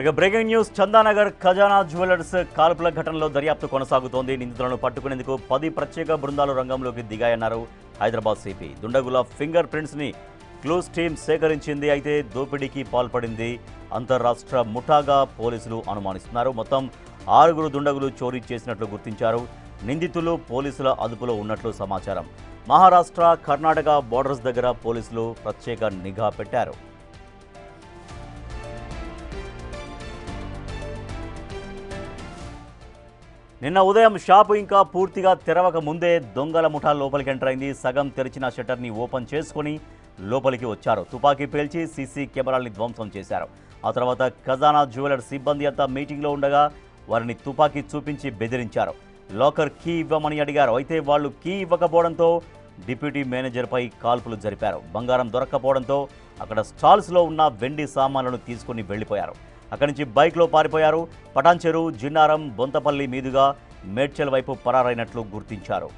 ఇక breaking news Chandanagar ఖజానా jewellers కాల్పుల ఘటనలో దర్యాప్తు కొనసాగుతోంది. నిందితులను పట్టుకునేందుకు 10 ప్రత్యేక బృందాలు రంగంలోకి దిగాయన్నారు హైదరాబాద్ సిపి. దుండగుల ఫింగర్ ప్రింట్స్ ని క్లూస్ టీమ్ సేకరించింది. అయితే దోపిడీకి పాల్పడింది అంతర్రాష్ట్ర ముఠాగా పోలీసులు అనుమానిస్తున్నారు. మొత్తం 6 దుండగులు చోరీ చేసినట్లు గుర్తించారు. నిందితులు పోలీసుల అదుపులో ఉన్నట్లు సమాచారం. మహారాష్ట్ర కర్ణాటక బోర్డర్స్ దగ్గర పోలీసులు ప్రత్యేక నిఘా పెట్టారు. నిన్న ఉదయం షాపు ఇంకా పూర్తిగా తెరవక ముందే దొంగల ముఠా లోపలికి ఎంటర్ అయింది. సగం తెరిచిన షట్టర్ని ఓపెన్ చేసుకుని లోపలికి వచ్చారు. తుపాకీ పేల్చి సీసీ కెమెరాల్ని ధ్వంసం చేశారు. ఆ తర్వాత ఖజానా జ్యువెలర్ సిబ్బంది అంతా మీటింగ్లో ఉండగా వారిని తుపాకీ చూపించి బెదిరించారు. లాకర్ కీ ఇవ్వమని అడిగారు. అయితే వాళ్ళు కీ ఇవ్వకపోవడంతో డిప్యూటీ మేనేజర్పై కాల్పులు జరిపారు. బంగారం దొరక్కపోవడంతో అక్కడ స్టాల్స్లో ఉన్న వెండి సామాన్లను తీసుకుని వెళ్లిపోయారు. అక్కడి నుంచి బైక్లో పారిపోయారు. పటాన్చెరు, జిన్నారం, బొంతపల్లి మీదుగా మేడ్చల్ వైపు పరారైనట్లు గుర్తించారు.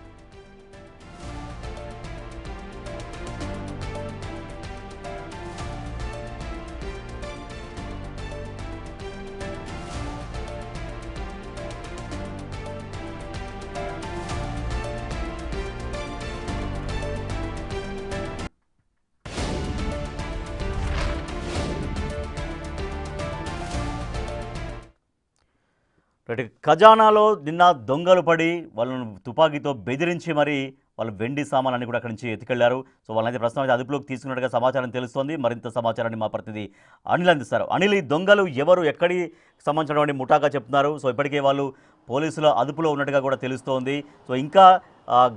ఖజానాలో నిన్న దొంగలు పడి వాళ్ళను తుపాకీతో బెదిరించి మరి వాళ్ళు వెండి సామాన్లన్నీ కూడా అక్కడి నుంచి ఎత్తుకెళ్లారు. సో వాళ్ళనైతే ప్రస్తుతం అయితే అదుపులోకి తీసుకున్నట్టుగా సమాచారం తెలుస్తోంది. మరింత సమాచారాన్ని మా ప్రతినిధి అనిల్ అందిస్తారు. అనిల్, ఈ దొంగలు ఎవరు, ఎక్కడి సంబంధించినటువంటి ముఠాగా చెప్తున్నారు? సో ఇప్పటికే వాళ్ళు పోలీసుల అదుపులో ఉన్నట్టుగా కూడా తెలుస్తోంది. సో ఇంకా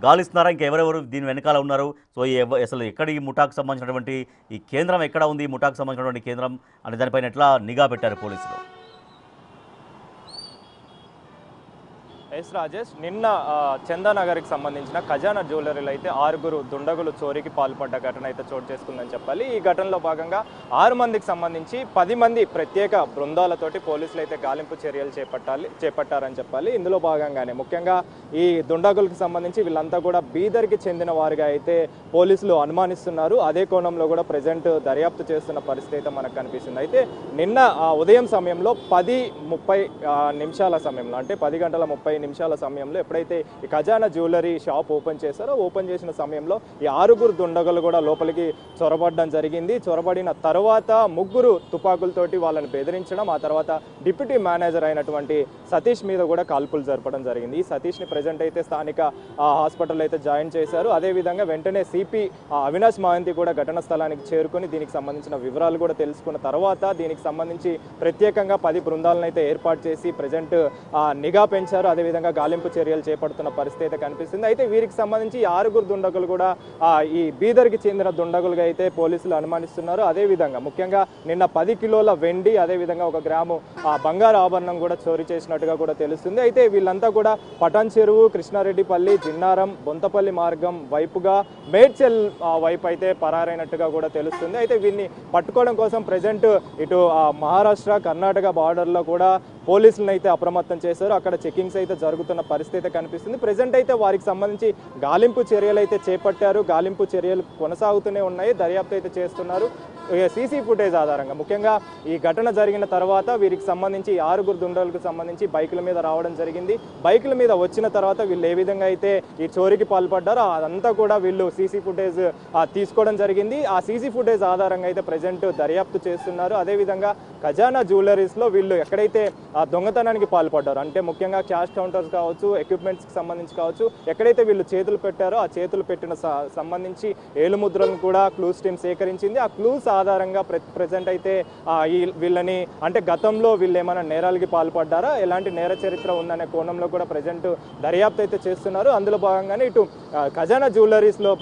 గాలిస్తున్నారా? ఇంకా ఎవరెవరు దీని వెనకాల ఉన్నారు? సో అసలు ఎక్కడి ముఠాకు సంబంధించినటువంటి ఈ కేంద్రం ఎక్కడ ఉంది? ఈ ముఠాకు సంబంధించినటువంటి కేంద్రం అనే దానిపైన ఎట్లా నిఘా పెట్టారు పోలీసులు? ఎస్ రాజేష్, నిన్న చందానగర్కి సంబంధించిన ఖజానా జ్యువెలరీలో అయితే 6 దుండగులు చోరీకి పాల్పడ్డ ఘటన అయితే చోటు చేసుకుందని చెప్పాలి. ఈ ఘటనలో భాగంగా 6 మందికి సంబంధించి 10 మంది ప్రత్యేక బృందాలతోటి పోలీసులు అయితే గాలింపు చర్యలు చేపట్టారని చెప్పాలి. ఇందులో భాగంగానే ముఖ్యంగా ఈ దుండగులకు సంబంధించి వీళ్ళంతా కూడా బీదర్కి చెందిన వారిగా అయితే పోలీసులు అనుమానిస్తున్నారు. అదే కోణంలో కూడా ప్రజెంట్ దర్యాప్తు చేస్తున్న పరిస్థితి అయితే మనకు కనిపిస్తుంది. అయితే నిన్న ఉదయం సమయంలో 10:30 సమయంలో, అంటే 10 గంటల 30 నిమిషాల సమయంలో ఎప్పుడైతే ఈ ఖజానా జ్యువెలరీ షాప్ ఓపెన్ చేశారో, ఓపెన్ చేసిన సమయంలో ఈ 6 దుండగులు కూడా లోపలికి చొరబడడం జరిగింది. చొరబడిన తర్వాత 3 తుపాకులతోటి వాళ్ళని బెదిరించడం, ఆ తర్వాత డిప్యూటీ మేనేజర్ అయినటువంటి సతీష్ మీద కూడా కాల్పులు జరపడం జరిగింది. ఈ సతీష్ని ప్రజెంట్ అయితే స్థానిక హాస్పిటల్ అయితే జాయిన్ చేశారు. అదేవిధంగా వెంటనే సిపి అవినాష్ మహంతి కూడా ఘటనా స్థలానికి చేరుకొని దీనికి సంబంధించిన వివరాలు కూడా తెలుసుకున్న తర్వాత దీనికి సంబంధించి ప్రత్యేకంగా 10 బృందాలను అయితే ఏర్పాటు చేసి ప్రజెంట్ నిఘా పెంచారు. అదేవిధంగా గాలింపు చర్యలు చేపడుతున్న పరిస్థితి అయితే కనిపిస్తుంది. అయితే వీరికి సంబంధించి 6 దుండగులు కూడా ఈ బీదర్కి చెందిన దుండగులుగా అయితే పోలీసులు అనుమానిస్తున్నారు. అదేవిధంగా ముఖ్యంగా నిన్న 10 కిలోల వెండి, అదేవిధంగా 1 గ్రాము బంగారు ఆభరణం కూడా చోరీ చేసినట్టుగా కూడా తెలుస్తుంది. అయితే వీళ్ళంతా కూడా పటాన్చెరువు, కృష్ణారెడ్డిపల్లి, జిన్నారం, బొంతపల్లి మార్గం వైపుగా మేడ్చల్ వైపు అయితే పరారైనట్టుగా కూడా తెలుస్తుంది. అయితే వీరిని పట్టుకోవడం కోసం ప్రజెంట్ ఇటు మహారాష్ట్ర కర్ణాటక బార్డర్లో కూడా పోలీసులను అయితే అప్రమత్తం చేశారు. అక్కడ చెకింగ్స్ అయితే జరుగుతున్న పరిస్థితి అయితే కనిపిస్తుంది. ప్రజెంట్ అయితే వారికి సంబంధించి గాలింపు చర్యలు అయితే చేపట్టారు. గాలింపు చర్యలు కొనసాగుతూనే ఉన్నాయి. దర్యాప్తు అయితే చేస్తున్నారు. సీసీ ఫుటేజ్ ఆధారంగా ముఖ్యంగా ఈ ఘటన జరిగిన తర్వాత వీరికి సంబంధించి 6 దుండగులకు సంబంధించి బైకుల మీద రావడం జరిగింది. బైకుల మీద వచ్చిన తర్వాత వీళ్ళు ఏ విధంగా అయితే ఈ చోరీకి పాల్పడ్డారో అదంతా కూడా వీళ్ళు సీసీ ఫుటేజ్ తీసుకోవడం జరిగింది. ఆ సీసీ ఫుటేజ్ ఆధారంగా అయితే ప్రజెంట్ దర్యాప్తు చేస్తున్నారు. అదేవిధంగా ఖజానా జ్యువెలరీస్లో వీళ్ళు ఎక్కడైతే దొంగతనానికి పాల్పడ్డారు, అంటే ముఖ్యంగా క్యాష్ కౌంటర్స్ కావచ్చు, ఎక్విప్మెంట్స్కి సంబంధించి కావచ్చు, ఎక్కడైతే వీళ్ళు చేతులు పెట్టారో ఆ చేతులు పెట్టిన సంబంధించి ఏలుముద్రలను కూడా క్లూస్ టీమ్ సేకరించింది. ఆ క్లూస్ ఆధారంగా ప్రజెంట్ అయితే వీళ్ళని, అంటే గతంలో వీళ్ళు ఏమైనా నేరాలకి పాల్పడ్డారా, ఎలాంటి నేర చరిత్ర ఉందనే కోణంలో కూడా ప్రజెంట్ దర్యాప్తు అయితే చేస్తున్నారు. అందులో భాగంగానే ఇటు ఖజానా జ్యువెలరీస్లో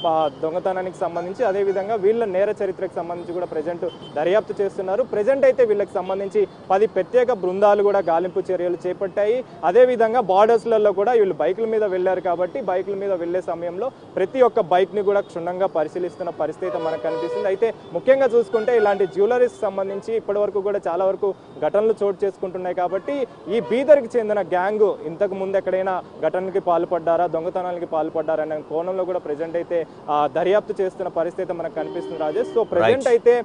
దొంగతనానికి సంబంధించి, అదేవిధంగా వీళ్ళ నేర చరిత్రకు సంబంధించి కూడా ప్రజెంట్ దర్యాప్తు చేస్తున్నారు. ప్రజెంట్ అయితే వీళ్ళకి సంబంధించి 10 ప్రత్యేక బృందాలు కూడా గాలింపు చర్యలు చేపట్టాయి. అదేవిధంగా బార్డర్స్లలో కూడా వీళ్ళు బైకుల మీద వెళ్ళారు కాబట్టి బైకుల మీద వెళ్ళే సమయంలో ప్రతి ఒక్క బైక్ని కూడా క్షుణ్ణంగా పరిశీలిస్తున్న పరిస్థితి మనకు కనిపిస్తుంది. అయితే ముఖ్యంగా చూసుకుంటే ఇలాంటి జ్యువెలరీస్ సంబంధించి ఇప్పటి వరకు కూడా చాలా వరకు ఘటనలు చోటు చేసుకుంటున్నాయి కాబట్టి ఈ బీదర్కి చెందిన గ్యాంగ్ ఇంతకు ముందు ఎక్కడైనా ఘటనకి పాల్పడ్డారా, దొంగతనాలకి పాల్పడ్డారా అనే కోణంలో కూడా ప్రజెంట్ అయితే దర్యాప్తు చేస్తున్న పరిస్థితి మనకు కనిపిస్తుంది రాజేష్. సో ప్రజెంట్ అయితే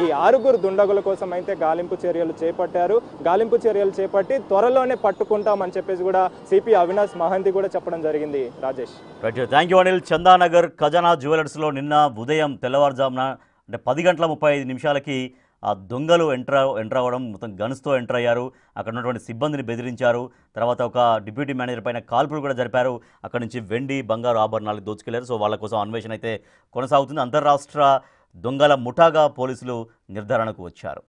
ఈ 6 దుండగుల కోసం అయితే గాలింపు చర్యలు చేపట్టారు. గాలింపు చర్యలు చేపట్టి త్వరలోనే పట్టుకుంటామని చెప్పేసి కూడా సిపి అవినాష్ మహంతి కూడా చెప్పడం జరిగింది రాజేష్. Thank you Anil. చందానగర్ ఖజానా జ్యువెలర్స్లో నిన్న ఉదయం తెల్లవారుజామున అంటే 10:35 ఆ దొంగలు ఎంటర్ అవ్వడం, మొత్తం గన్స్తో ఎంటర్ అయ్యారు. అక్కడ ఉన్నటువంటి సిబ్బందిని బెదిరించారు. తర్వాత ఒక డిప్యూటీ మేనేజర్ పైన కాల్పులు కూడా జరిపారు. అక్కడ నుంచి వెండి, బంగారు ఆభరణాలు దోచుకెళ్లారు. సో వాళ్ళ కోసం అన్వేషణ అయితే కొనసాగుతుంది. అంతర్రాష్ట్ర దొంగల ముఠాగా పోలీసులు నిర్ధారణకు వచ్చారు.